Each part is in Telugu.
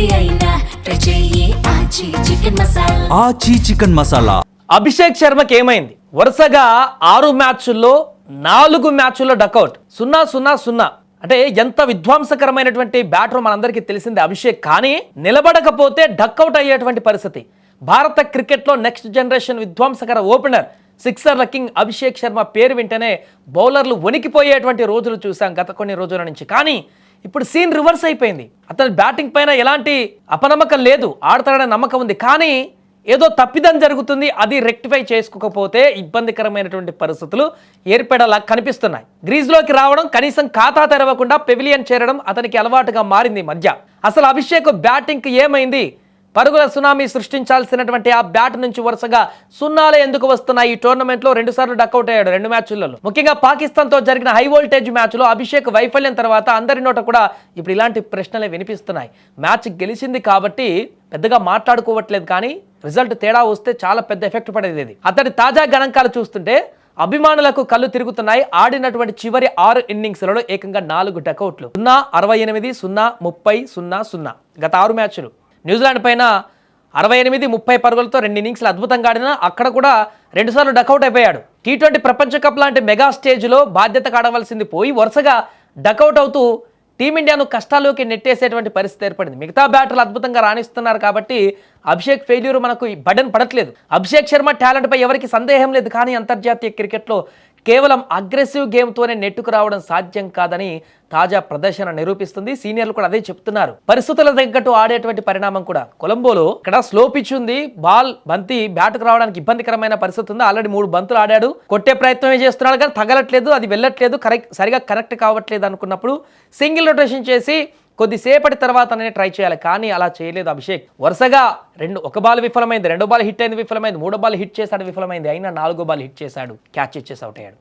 ఏది అయినా ట్రై చెయ్యి ఆచి చికెన్ మసాలా. ఆచి చికెన్ మసాలా. అభిషేక్ శర్మకి ఏమైంది? వరుసగా 6 మ్యాచ్ల్లో 4 మ్యాచ్ల్లో డకౌట్. 0-0-0 అంటే ఎంత విధ్వంసకరమైనటువంటి బ్యాటర్ మనందరికీ తెలిసిందే అభిషేక్. కానీ నిలబడకపోతే డక్అవుట్ అయ్యేటువంటి పరిస్థితి. భారత క్రికెట్లో నెక్స్ట్ జనరేషన్ విధ్వంసకర ఓపెనర్ సిక్సర్ల కింగ్ అభిషేక్ శర్మ పేరు వింటేనే బౌలర్లు వణికిపోయేటువంటి రోజులు చూసాం గత కొన్ని రోజుల నుంచి. కానీ ఇప్పుడు సీన్ రివర్స్ అయిపోయింది. అతని బ్యాటింగ్ పైన ఎలాంటి అపనమ్మకం లేదు, ఆడతాడనే నమ్మకం ఉంది. కానీ ఏదో తప్పిదం జరుగుతుంది, అది రెక్టిఫై చేసుకోకపోతే ఇబ్బందికరమైనటువంటి పరిస్థితులు ఏర్పడేలా కనిపిస్తున్నాయి. గ్రీజ్లోకి రావడం, కనీసం ఖాతా తెరవకుండా పెవిలియన్ చేరడం అతనికి అలవాటుగా మారింది మధ్య. అసలు అభిషేక్ బ్యాటింగ్కి ఏమైంది? పరుగుల సునామీ సృష్టించాల్సినటువంటి ఆ బ్యాట్ నుంచి వరుసగా సున్నాలే ఎందుకు వస్తున్నాయి? ఈ టోర్నమెంట్లో 2 సార్లు డక్అవుట్ అయ్యాడు 2 మ్యాచ్లలో. ముఖ్యంగా పాకిస్తాన్తో జరిగిన హై వోల్టేజ్ మ్యాచ్లో అభిషేక్ వైఫల్యం తర్వాత అందరి నోట కూడా ఇప్పుడు ఇలాంటి ప్రశ్నలే వినిపిస్తున్నాయి. మ్యాచ్ గెలిచింది కాబట్టి పెద్దగా మాట్లాడుకోవట్లేదు, కానీ రిజల్ట్ తేడా వస్తే చాలా పెద్ద ఎఫెక్ట్ పడేది. అతడి తాజా గణాంకాలు చూస్తుంటే అభిమానులకు కళ్ళు తిరుగుతున్నాయి. ఆడినటువంటి చివరి 6 ఇన్నింగ్స్లలో ఏకంగా 4 డకౌట్లు. 0-68, 0-30, 0-0 గత 6 మ్యాచ్లు. న్యూజిలాండ్ పైన 68-30 పరుగులతో 2 ఇన్నింగ్స్లు అద్భుతంగా ఆడినా అక్కడ కూడా 2 సార్లు డకౌట్ అయిపోయాడు. T20 ప్రపంచ కప్ లాంటి మెగా స్టేజ్లో బాధ్యతగా ఆడవలసింది పోయి వరుసగా డకౌట్ అవుతూ టీమిండియాను కష్టాల్లోకి నెట్టేసేటువంటి పరిస్థితి ఏర్పడింది. మిగతా బ్యాటర్లు అద్భుతంగా రాణిస్తున్నారు కాబట్టి అభిషేక్ ఫెయిల్యూర్ మనకు బటన్ పడట్లేదు. అభిషేక్ శర్మ టాలెంట్పై ఎవరికి సందేహం లేదు. కానీ అంతర్జాతీయ క్రికెట్లో కేవలం అగ్రెసివ్ గేమ్తోనే నెట్టుకు రావడం సాధ్యం కాదని తాజా ప్రదర్శన నిరూపిస్తుంది. సీనియర్లు కూడా అదే చెప్తున్నారు. పరిస్థితుల తగ్గట్టు ఆడేటువంటి పరిణామం కూడా. కొలంబోలో ఇక్కడ స్లో పిచ్ ఉంది, బంతి బ్యాట్కు రావడానికి ఇబ్బందికరమైన పరిస్థితి ఉంది. ఆల్రెడీ 3 బంతులు ఆడాడు, కొట్టే ప్రయత్నమే చేస్తున్నాడు కానీ తగలట్లేదు, అది వెళ్ళట్లేదు, సరిగా కనెక్ట్ కావట్లేదు అనుకున్నప్పుడు సింగిల్ రొటేషన్ చేసి కొద్దిసేపటి తర్వాతనే ట్రై చేయాలి. కానీ అలా చేయలేదు అభిషేక్. వరుసగా 1 బాల్ విఫలమైంది, 2 బాల్ హిట్ అయింది విఫలమైంది, 3 బాల్ హిట్ చేశాడు విఫలమైంది, అయినా 4 బాల్ హిట్ చేశాడు, క్యాచ్ ఇచ్చేసి అవుట్ అయ్యాడు.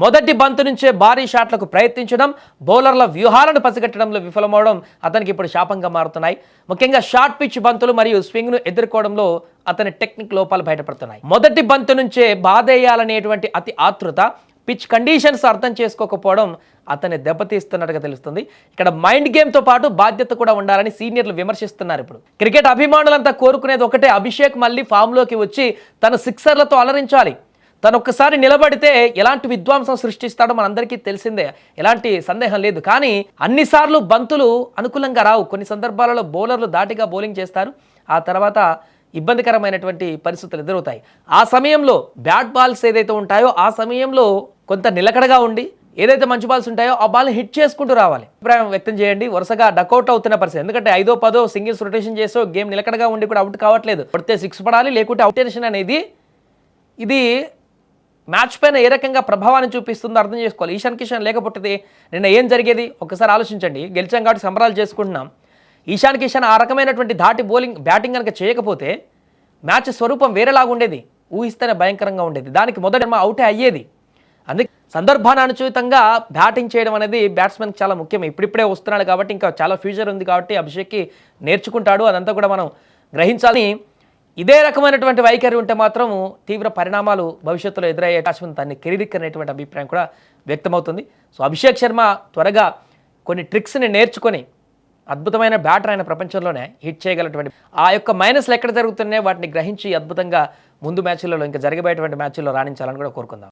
మొదటి బంతు నుంచే భారీ షాట్లకు ప్రయత్నించడం, బౌలర్ల వ్యూహాలను పసిగట్టడంలో విఫలమవడం అతనికి ఇప్పుడు శాపంగా మారుతున్నాయి. ముఖ్యంగా షార్ట్ పిచ్ బంతులు మరియు స్వింగ్ను ఎదుర్కోవడంలో అతని టెక్నిక్ లోపాలు బయటపడుతున్నాయి. మొదటి బంతు నుంచే బాధేయాలనేటువంటి అతి ఆతృత, పిచ్ కండిషన్స్ అర్థం చేసుకోకపోవడం అతన్ని దెబ్బతీస్తున్నట్టుగా తెలుస్తుంది. ఇక్కడ మైండ్ గేమ్తో పాటు బాధ్యత కూడా ఉండాలని సీనియర్లు విమర్శిస్తున్నారు. ఇప్పుడు క్రికెట్ అభిమానులంతా కోరుకునేది ఒకటే, అభిషేక్ మళ్ళీ ఫామ్లోకి వచ్చి తన సిక్సర్లతో అలరించాలి. తను ఒక్కసారి నిలబడితే ఎలాంటి విధ్వంసం సృష్టిస్తాడో మనందరికీ తెలిసిందే, ఎలాంటి సందేహం లేదు. కానీ అన్నిసార్లు బంతులు అనుకూలంగా రావు. కొన్ని సందర్భాలలో బౌలర్లు దాటిగా బౌలింగ్ చేస్తారు, ఆ తర్వాత ఇబ్బందికరమైనటువంటి పరిస్థితులు ఎదురవుతాయి. ఆ సమయంలో బ్యాట్ బాల్స్ ఏదైతే ఉంటాయో ఆ సమయంలో కొంత నిలకడగా ఉండి ఏదైతే మంచి బాల్స్ ఉంటాయో ఆ బాల్ని హిట్ చేసుకుంటూ రావాలి. అభిప్రాయం వ్యక్తం చేయండి. వరుసగా డకౌట్ అవుతున్న పరిస్థితి. ఎందుకంటే 5-10 సింగిల్స్ రొటేషన్ చేసో గేమ్ నిలకడగా ఉండి కూడా అవుట్ కావట్లేదు. పడితే 6 పడాలి, లేకుంటే అవుటేషన్ అనేది ఇది మ్యాచ్ పైన ఏ రకంగా ప్రభావాన్ని చూపిస్తుందో అర్థం చేసుకోవాలి. ఈశాన్ కిషన్ లేకపోతే నిన్న ఏం జరిగేది ఒకసారి ఆలోచించండి. గెలిచాం కాబట్టి సంబరాలు చేసుకుంటున్నాం. ఈశాన్ కిషన్ ఆ రకమైనటువంటి ధాటి బ్యాటింగ్ కనుక చేయకపోతే మ్యాచ్ స్వరూపం వేరేలాగుండేది, ఊహిస్తేనే భయంకరంగా ఉండేది. దానికి మొదట అవుటే అయ్యేది. అందుకే సందర్భానుచితంగా బ్యాటింగ్ చేయడం అనేది బ్యాట్స్మెన్కి చాలా ముఖ్యం. ఇప్పుడిప్పుడే వస్తున్నాడు కాబట్టి ఇంకా చాలా ఫ్యూచర్ ఉంది కాబట్టి అభిషేక్కి నేర్చుకుంటాడు, అదంతా కూడా మనం గ్రహించాలి. ఇదే రకమైనటువంటి వైఖరి ఉంటే మాత్రం తీవ్ర పరిణామాలు భవిష్యత్తులో ఎదురయ్యే అవకాశం ఉంది. దాన్ని కెరీర్ అనేటువంటి అభిప్రాయం కూడా వ్యక్తమవుతుంది. సో అభిషేక్ శర్మ త్వరగా కొన్ని ట్రిక్స్ని నేర్చుకొని అద్భుతమైన బ్యాటర్ అయిన ప్రపంచంలోనే హిట్ చేయగలటువంటి ఆ యొక్క మైనస్లు ఎక్కడ జరుగుతున్నాయో వాటిని గ్రహించి అద్భుతంగా ముందు మ్యాచ్లలో ఇంకా జరగబోయేటువంటి మ్యాచ్ల్లో రాణించాలని కూడా కోరుకుందాం.